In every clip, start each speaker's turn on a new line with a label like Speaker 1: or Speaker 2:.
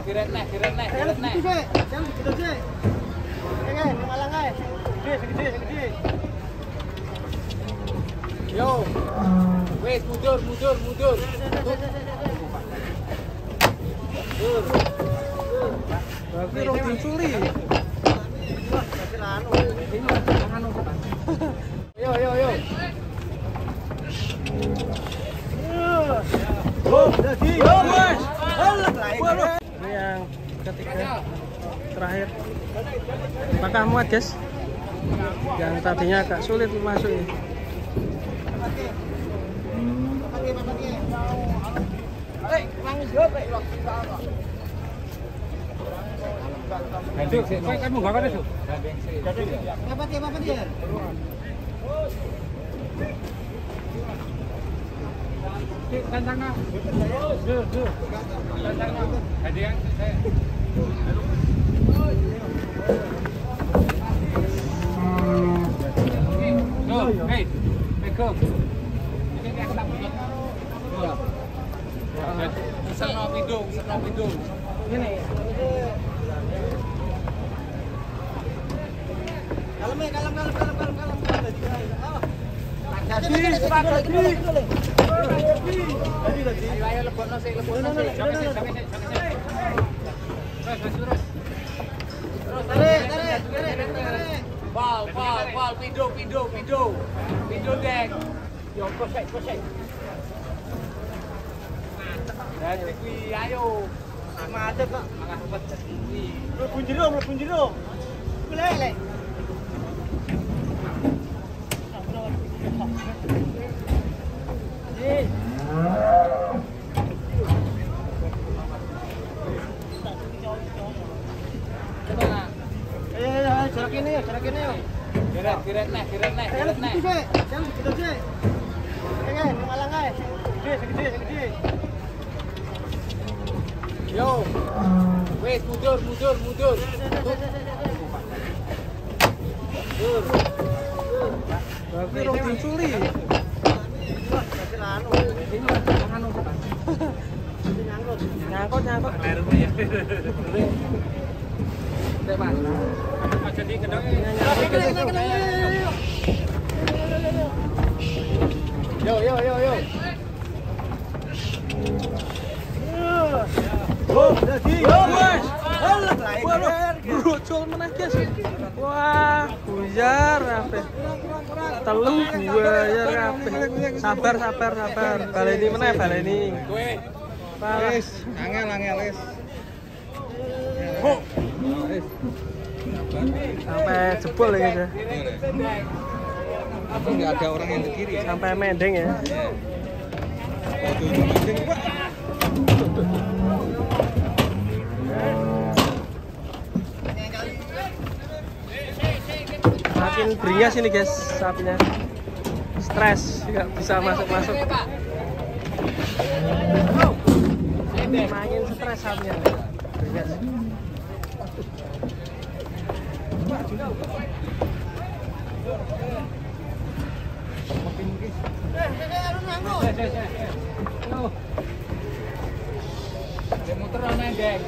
Speaker 1: Kiret nih. Jangan begitu sih. Malang guys. Segede. Yo. Wait, mundur.
Speaker 2: Tapi rong dicuri.
Speaker 1: Yo.
Speaker 2: Ini yang ketiga terakhir. Apakah muat guys? Yang tadinya agak sulit masuk ya.
Speaker 1: Kamu gak ada tuh?
Speaker 3: Apa dia?
Speaker 1: Tantangnya. Tantangnya. Ada yang saya. Go, hey, go. Ini aku tak punya. Sana video. Ini. Kalem. Ayo lebokno sik. Terus. Tarik. Pal, pido dek. Yo, kosek. Jadi kuwi ayo. Macet kok. Mangan pecet kuwi. Mlebu jero. Lek. Jarak ini yuk. Kiret nih. Jangan begitu sih. Malang guys. Segede. Yo. Wait, mundur.
Speaker 2: Tapi rong dicuri. Nyangkut.
Speaker 1: Jadi kedok. Yo.
Speaker 2: Brocol meneh guys. Wah, buyar kabeh. Telu buyar kabeh. Sabar. Baleni meneh. Wis, angel wis. Sampai jebol ya guys ya.
Speaker 3: Tapi nggak ada orang yang ke kiri.
Speaker 2: Sampai mendeng ya. Makin beringas ini guys sapinya. Stres, nggak bisa masuk. Makin stres sapinya. Beringas.
Speaker 1: Muter ana dek.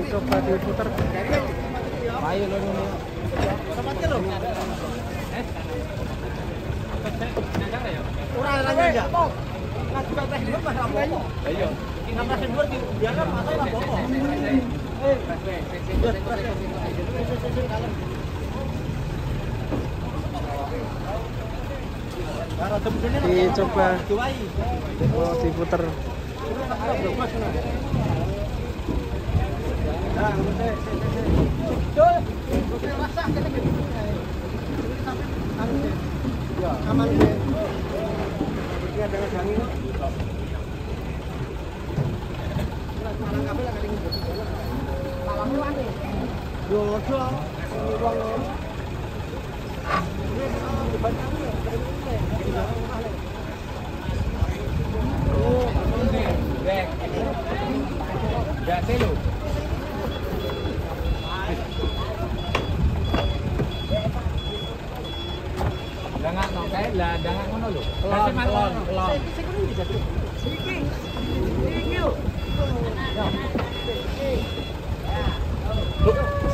Speaker 2: Coba diputar.
Speaker 3: Ayo lo ini.
Speaker 1: Ora aja. Lah juga teh dulu pas apa? Iya. 16 dua biarkan masa lah apa.
Speaker 2: Dicoba. Oh, diputer.
Speaker 1: Aman deh. Ini ada angin. Malang kabel lagi ngibut. Malang tuh aneh. Yo, uang. Ini depan kamu.
Speaker 3: Ate lo. Dangan no kae lah, dangan ngono lho. Kelon.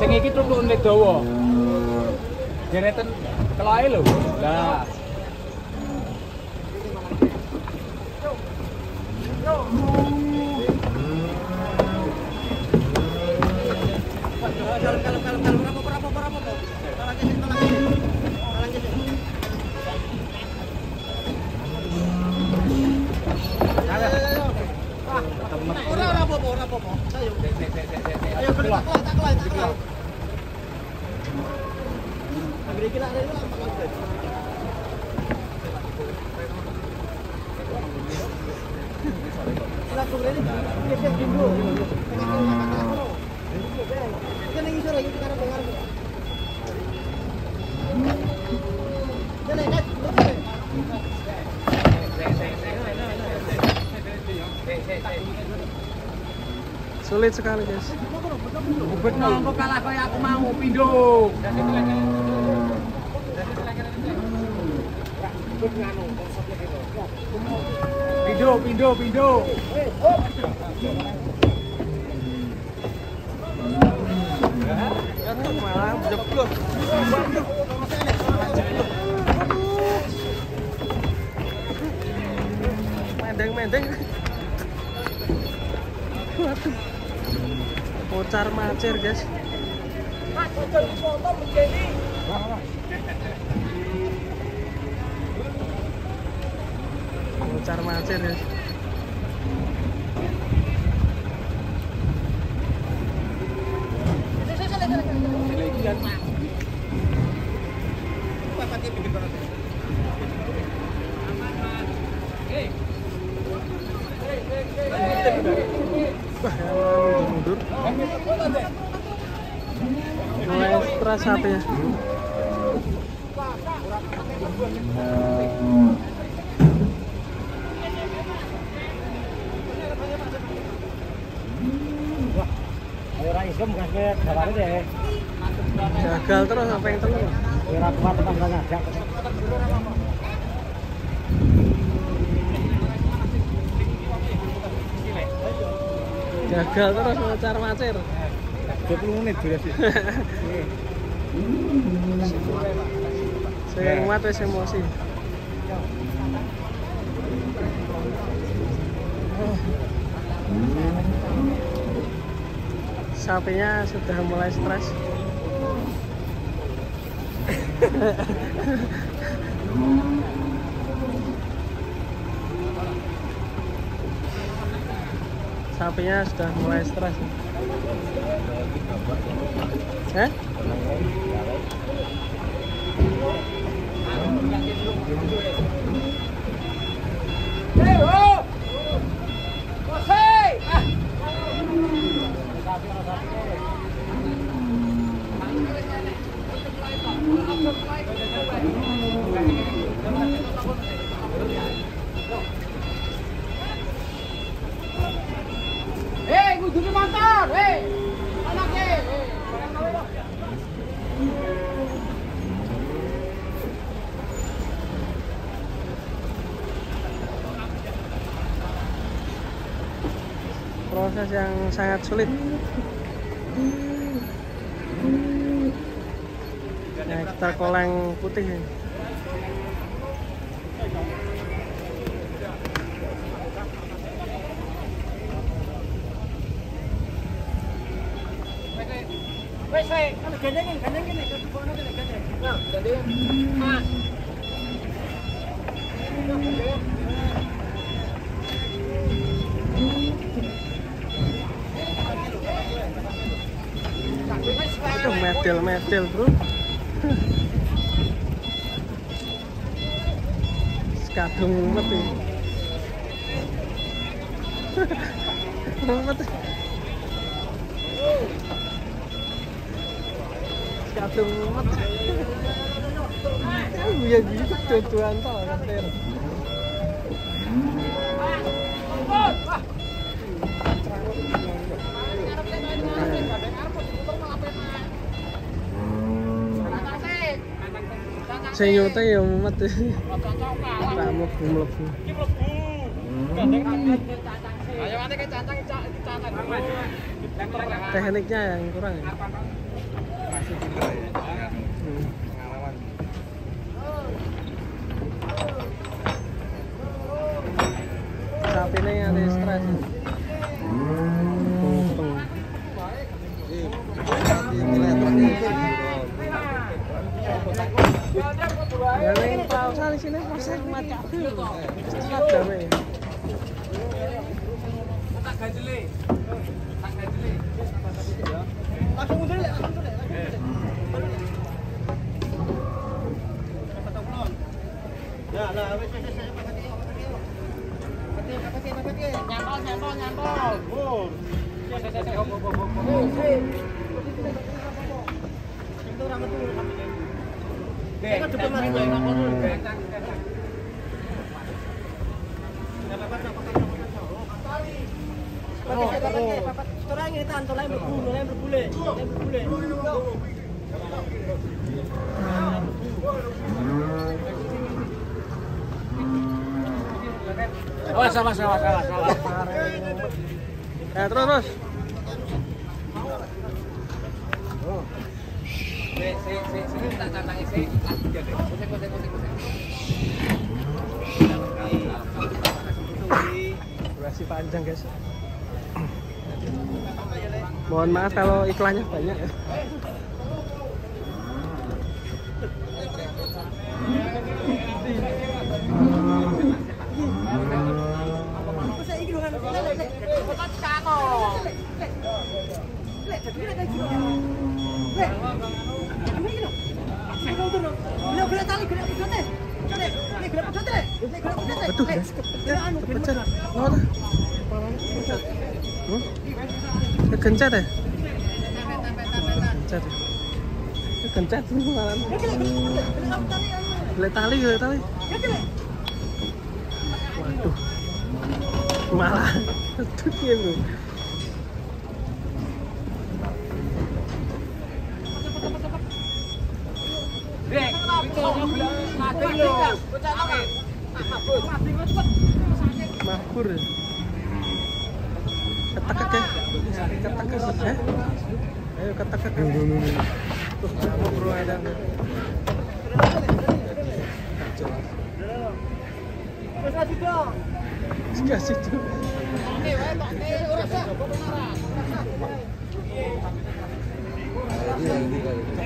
Speaker 3: Sing iki tutukne dawa. Jereten keloke lho. Lah.
Speaker 2: Sulit sekali guys.
Speaker 3: Bubet nongko kalah kayak aku mau pindo. Pindo.
Speaker 2: Malah jeblok. Mendeng. Waduh. Kocar macir guys. Kocar macir guys. Mundur. Mulai stres sapinya. Gagal terus apa yang telur? Gagal terus ngocar macir.
Speaker 3: 20 menit durasi.
Speaker 2: Saya muat wis emosi. Sapinya sudah mulai stres. Sapinya sudah mulai stres.
Speaker 1: Kudu mantap, anaknya.
Speaker 2: Proses yang sangat sulit. Nah, kita koleng putih ini.
Speaker 1: Wes, gandeng ini, Nah, gandeng. Mas.
Speaker 2: Itu medel bro. Kadung umet ini. Umet. Kadung umet. Ya gitu tujuan tau kan ter. Sing nyote ya mumet. Tak mlebu.
Speaker 3: Ayo ane ke cacang cacang.
Speaker 2: Tekniknya yang kurang ya. Sapi ini ada stres. Yang pausa di sini pasang macam cepat damai.
Speaker 3: Tak gajele. Tak gajele.
Speaker 1: Langsung mundur ya, Ya, lah wis nyantol. Bur. Itu ora metu sampe. Saya depan Mas gue ngapal dulu. Pakai sekarang ini tantol lain berbule.
Speaker 3: Oh, salah.
Speaker 2: Ya terus.
Speaker 3: Sini tak cacang isi.
Speaker 2: Durasi panjang guys. Mohon maaf kalau iklannya banyak ya. Betul ya? Terpecah. Mana? Kencet ya? Kencet malah. Boleh tali. Waduh. Malah. Tuh dia bro. Mahkur. Ketekek ya. Ayo ketekek. Tuh kamu bro ada. Kasih tuh.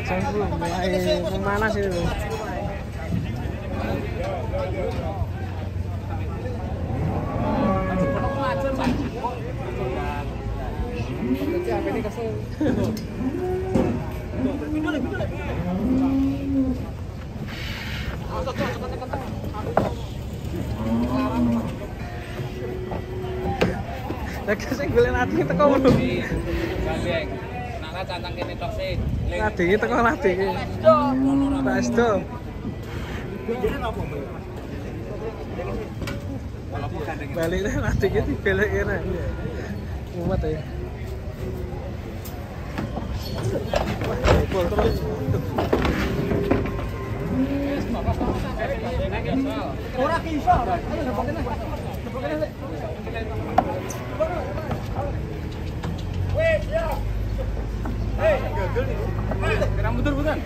Speaker 2: Saya belum mulai memanas ini. Lagi sing golek lading teko ngono.
Speaker 3: Gandeng. Nana cantang kene tok sih.
Speaker 2: Lading teko lading. Pasto. Balik deh ladingnya dibelek kene. Mumet ya. Pol terus.
Speaker 1: Ora iso. Ayo lebokne. Wes ya. Gagal nih. Kira muter bukan?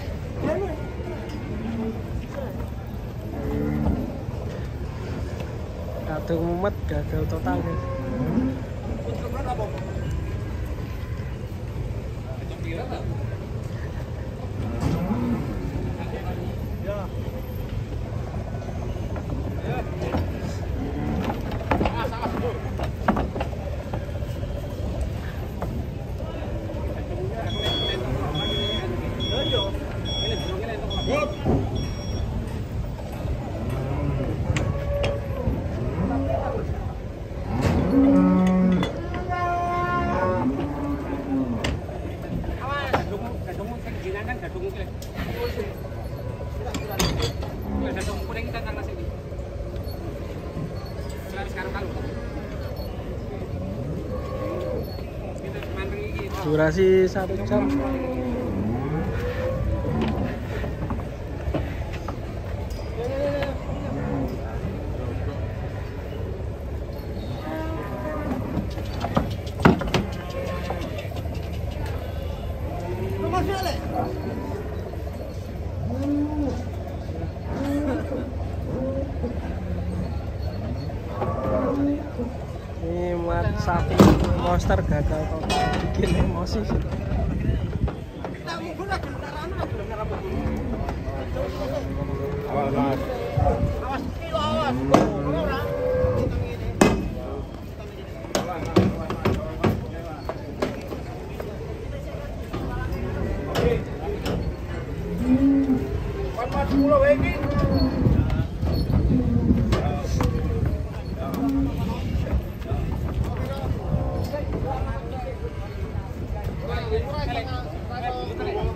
Speaker 2: Kado mumet gagal total guys. Durasi 1 jam. sapi monster gagal total, bikin emosi.
Speaker 1: Awas kilo awas.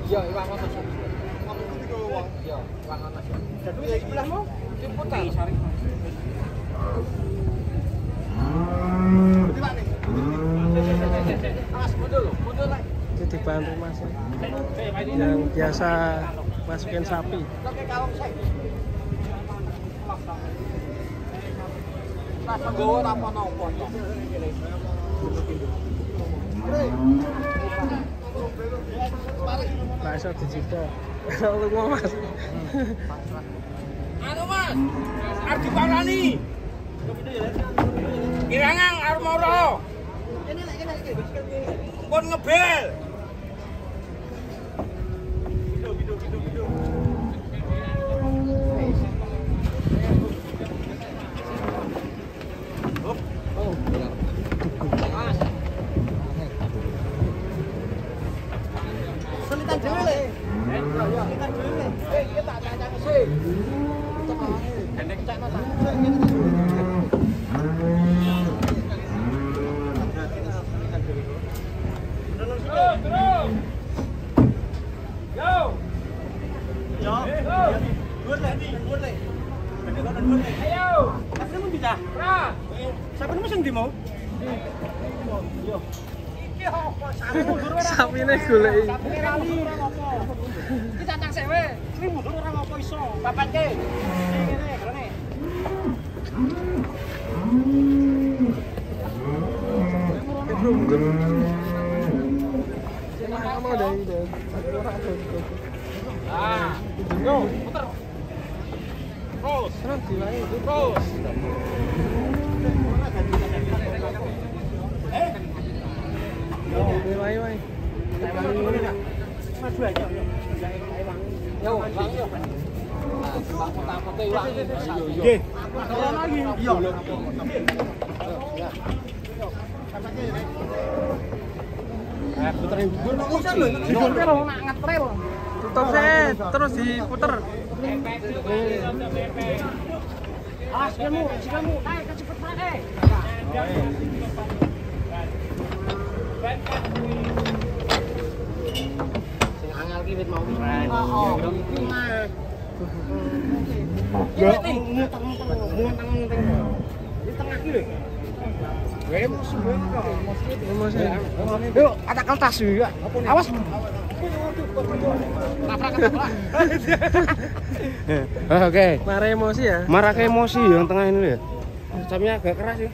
Speaker 3: Yo, iwang ono. Yo, iwang ono.
Speaker 1: Jadu yang sebelahmu?
Speaker 3: Diputar. Awas mundur lagi.
Speaker 2: Itu dibantu mas yang biasa masukin sapi.
Speaker 1: Oke, kalong saya.
Speaker 3: Pas nggowo apa nopo.
Speaker 2: Nggak bisa dijeda. Kalau mau mas.
Speaker 3: Anu mas, arep diparani. Kirangang arep moro. Pun ngebel.
Speaker 1: Selitan dhewe le. Selitan dhewe le. Iki tak cancang sih. Gendek cakno ta.
Speaker 3: Terus. Yo.
Speaker 1: Yo. Dhuwur le iki, dhuwur le.
Speaker 3: Ayo.
Speaker 1: Tapi mun bisa.
Speaker 3: Ra.
Speaker 1: Sapimu sing ndi mau? Yo. Iki apa sapi mundur ora?
Speaker 2: Sapine goleki.
Speaker 1: Sapine rali ora apa. Iki cancang sewe. Iki mundur ora apa iso. Papatke. Ngene, grene.
Speaker 3: Ah. Yo, puter. Terus.
Speaker 2: Terus diwai.
Speaker 3: Terus.
Speaker 2: Diwai wae.
Speaker 1: Maju aja yo.
Speaker 3: Yo, bang yo. Bang foto-foto iwang.
Speaker 1: Nggih. Kalau lagi. Iya.
Speaker 3: Puterin dhuwur kok
Speaker 1: Bisa lho, digorkel nak ngetril.
Speaker 2: Tutup sih, terus diputer.
Speaker 1: Awas kamu, naik cepet naik. Sing angel ki wit mau. Oh, iki mah. Ya, munteng. Di tengah ki lho. Emosi banget kok.
Speaker 2: Emosi.
Speaker 1: Yuk, ada kertas juga. Awas. Oke.
Speaker 2: Marah emosi ya.
Speaker 1: Marah ke emosi yang tengah ini ya. Jamnya agak keras sih.